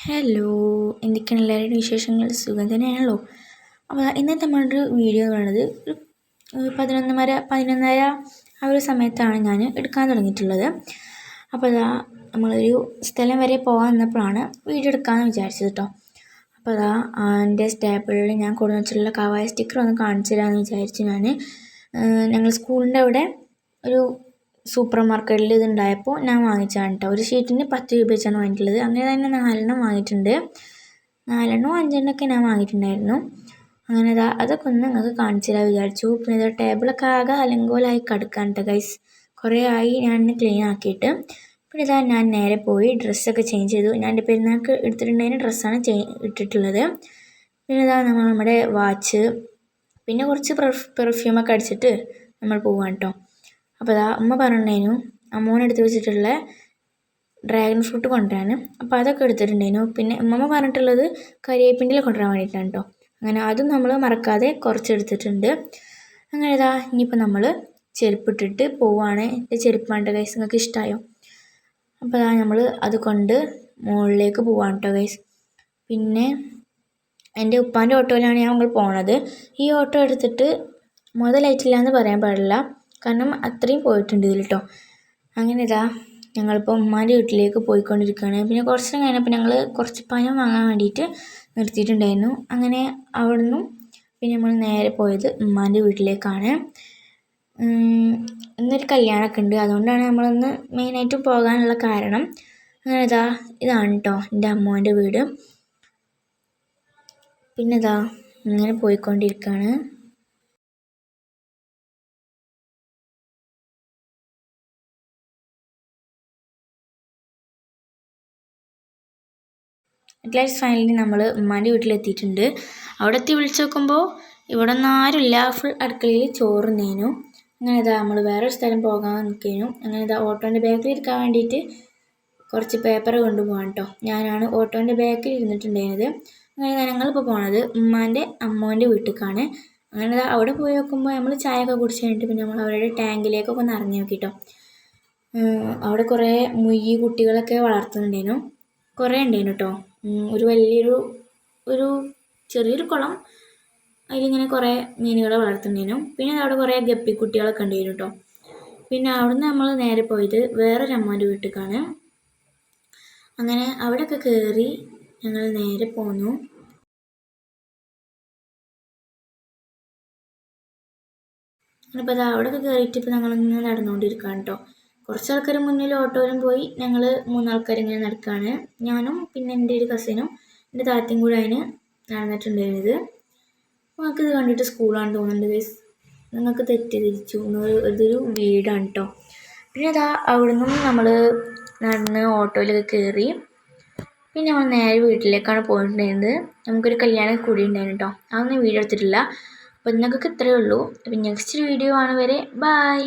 Hello, എന്തൊക്കെയാണ് എല്ലാവരുടെയും വിശേഷങ്ങൾ? സുഖം തന്നെയാണല്ലോ. അപ്പോൾ ഇന്നത്തെ നമ്മളൊരു വീഡിയോ എന്ന് പറയുന്നത് ഒരു 11:30 ആ ഒരു സമയത്താണ് ഞാൻ എടുക്കാൻ തുടങ്ങിയിട്ടുള്ളത്. അപ്പോൾ നമ്മളൊരു സ്ഥലം വരെ പോകാൻ നിന്നപ്പോഴാണ് വീഡിയോ എടുക്കാമെന്ന് വിചാരിച്ചത് കേട്ടോ. അപ്പോൾ എൻ്റെ സ്റ്റാപ്പിളിൽ ഞാൻ കൊടുത്തിട്ടുള്ള കവായ സ്റ്റിക്കർ ഒന്ന് കാണിച്ചു തരാമെന്ന് വിചാരിച്ചു. ഞങ്ങൾ സ്കൂളിൻ്റെ അവിടെ ഒരു സൂപ്പർ മാർക്കറ്റിൽ ഇതുണ്ടായപ്പോൾ ഞാൻ വാങ്ങിച്ചതാണ് കേട്ടോ. ഒരു ഷീറ്റിന് 10 രൂപ വെച്ചാണ് വാങ്ങിയിട്ടുള്ളത്. അങ്ങനെ തന്നെ 4 വാങ്ങിയിട്ടുണ്ട്. 4 5 ഞാൻ വാങ്ങിയിട്ടുണ്ടായിരുന്നു. അങ്ങനെ അതൊക്കെ ഒന്ന് നിങ്ങൾക്ക് കാണിച്ചു തരാൻ വിചാരിച്ചു. പിന്നെ ടേബിളൊക്കെ ആകെ അലങ്കോലമായി കിടക്കാൻ കേട്ടോ ഗൈസ്. കുറേ ആയി ഞാൻ ക്ലീൻ ആക്കിയിട്ട്. പിന്നെ ഞാൻ നേരെ പോയി ഡ്രസ്സൊക്കെ ചേഞ്ച് ചെയ്തു. ഞാൻ എൻ്റെ പെരുന്നാൾക്ക് എടുത്തിട്ടുണ്ടായിരുന്ന ഡ്രസ്സാണ് ഇട്ടിട്ടുള്ളത്. പിന്നെ നമ്മുടെ വാച്ച്, പിന്നെ കുറച്ച് പെർഫ്യൂമൊക്കെ അടിച്ചിട്ട് നമ്മൾ പോവാണ് കേട്ടോ. അപ്പോൾ അമ്മ പറഞ്ഞിട്ടുണ്ടായിരുന്നു അമ്മോനെടുത്ത് വെച്ചിട്ടുള്ള ഡ്രാഗൺ ഫ്രൂട്ട് കൊണ്ടുവരാൻ. അപ്പോൾ അതൊക്കെ എടുത്തിട്ടുണ്ടായിരുന്നു. പിന്നെ അമ്മമ്മ പറഞ്ഞിട്ടുള്ളത് കരിയേപ്പിൻ്റെ കൊണ്ടുവരാൻ വേണ്ടിയിട്ടാണ് കേട്ടോ. അങ്ങനെ അതും നമ്മൾ മറക്കാതെ കുറച്ചെടുത്തിട്ടുണ്ട്. അങ്ങനെ ഇനിയിപ്പോൾ നമ്മൾ ചെരുപ്പിട്ടിട്ട് പോവുകയാണ്. എൻ്റെ ചെരുപ്പാണ് ഗൈസ്. നിങ്ങൾക്ക് ഇഷ്ടമായോ? അപ്പോൾ നമ്മൾ അത് കൊണ്ട് മുകളിലേക്ക് പോവാണ് കേട്ടോ ഗൈസ്. പിന്നെ എൻ്റെ ഉപ്പാൻ്റെ ഓട്ടോയിലാണ് ഞങ്ങൾ പോണത്. ഈ ഓട്ടോ എടുത്തിട്ട് മുതലായിട്ടില്ല എന്ന് പറയാൻ പാടില്ല, കാരണം അത്രയും പോയിട്ടുണ്ട് ഇതിൽ കേട്ടോ. അങ്ങനെ ഞങ്ങളിപ്പോൾ ഉമ്മാൻ്റെ വീട്ടിലേക്ക് പോയിക്കൊണ്ടിരിക്കുകയാണ്. പിന്നെ കുറച്ച് കഴിഞ്ഞപ്പോൾ ഞങ്ങൾ കുറച്ച് പഴം വാങ്ങാൻ വേണ്ടിയിട്ട് നിർത്തിയിട്ടുണ്ടായിരുന്നു. അങ്ങനെ അവിടെ നിന്നും പിന്നെ നമ്മൾ നേരെ പോയത് ഉമ്മാൻ്റെ വീട്ടിലേക്കാണ്. ഇന്നൊരു കല്യാണമൊക്കെ ഉണ്ട്, അതുകൊണ്ടാണ് നമ്മളൊന്ന് മെയിനായിട്ട് പോകാനുള്ള കാരണം. അങ്ങനെ ഇതാണ് കേട്ടോ എൻ്റെ അമ്മോൻ്റെ വീട്. പിന്നെ ഇങ്ങനെ പോയിക്കൊണ്ടിരിക്കുകയാണ്. അറ്റ്ലീസ്റ്റ് ഫൈനലി നമ്മൾ ഉമ്മാൻ്റെ വീട്ടിലെത്തിയിട്ടുണ്ട്. അവിടെ എത്തി വിളിച്ച് നോക്കുമ്പോൾ ഇവിടെ ഒന്നും ആരുമില്ല. ഫുൾ അടുക്കളയിൽ ചോറുന്നേനു. അങ്ങനെ നമ്മൾ വേറൊരു സ്ഥലം പോകാൻ നിൽക്കേനു. അങ്ങനെ ഓട്ടോൻ്റെ ബാക്കിൽ ഇരിക്കാൻ വേണ്ടിയിട്ട് കുറച്ച് പേപ്പർ കൊണ്ടുപോകാൻ കേട്ടോ. ഞാനാണ് ഓട്ടോൻ്റെ ബാക്കിൽ ഇരുന്നിട്ടുണ്ടായിരുന്നത്. അങ്ങനെ ഞങ്ങളിപ്പോൾ പോണത് ഉമ്മാൻ്റെ അമ്മോൻ്റെ വീട്ടിലേക്കാണ്. അങ്ങനെ അവിടെ പോയി നോക്കുമ്പോൾ നമ്മൾ ചായയൊക്കെ കുടിച്ച് കഴിഞ്ഞിട്ട് പിന്നെ നമ്മൾ അവരുടെ ടാങ്കിലേക്കൊക്കെ ഒന്ന് ഇറങ്ങി നോക്കിട്ടോ. അവിടെ കുറേ മുയ്യി കുട്ടികളൊക്കെ വളർത്തുന്നുണ്ടായിരുന്നു. കുറേ ഉണ്ടായിരുന്നു കേട്ടോ. ഒരു വലിയൊരു ചെറിയൊരു കുളം, അതിലിങ്ങനെ കുറേ മീനുകളെ വളർത്തുന്നുണ്ടായിരുന്നു. പിന്നെ അവിടെ കുറേ ഗപ്പിക്കുട്ടികളൊക്കെ ഉണ്ടായിരുന്നു കേട്ടോ. പിന്നെ അവിടുന്ന് നമ്മൾ നേരെ പോയത് വേറൊരു അമ്മേൻ്റെ വീട്ടിലേക്കാണ്. അങ്ങനെ അവിടെയൊക്കെ കയറി ഞങ്ങൾ നേരെ പോന്നു. അപ്പോൾ അവിടെയൊക്കെ കയറിയിട്ട് ഇപ്പോൾ ഞങ്ങളിങ്ങനെ നടന്നുകൊണ്ടിരിക്കുകയാണ് കേട്ടോ. കുറച്ച് ആൾക്കാർ മുന്നിൽ ഓട്ടോയിലും പോയി, ഞങ്ങൾ 3 ആൾക്കാരിങ്ങനെ നടക്കുകയാണ്. ഞാനും പിന്നെ എൻ്റെ ഒരു കസിനും എൻ്റെ താത്തയും കൂടെ അതിന് നടന്നിട്ടുണ്ടായിരുന്നത്. നമുക്കിത് കണ്ടിട്ട് സ്കൂളാണ് തോന്നുന്നുണ്ട് ഗൈസ്. നിങ്ങൾക്ക് തെറ്റിദ്ധരിച്ചു, ഇതൊരു വീടാണ് കേട്ടോ. പിന്നെ അവിടെ നിന്നും നമ്മൾ നടന്ന് ഓട്ടോയിലൊക്കെ കയറി പിന്നെ നമ്മൾ നേരെ വീട്ടിലേക്കാണ് പോയിട്ടുണ്ടായിരുന്നത്. നമുക്കൊരു കല്യാണം കൂടി ഉണ്ടായിരുന്നു കേട്ടോ. അതൊന്നും വീഡിയോ എടുത്തിട്ടില്ല. അപ്പോൾ നിങ്ങൾക്ക് ഇത്രയേ ഉള്ളൂ. അപ്പോൾ നെക്സ്റ്റ് വീഡിയോ ആണ് വരെ. ബൈ.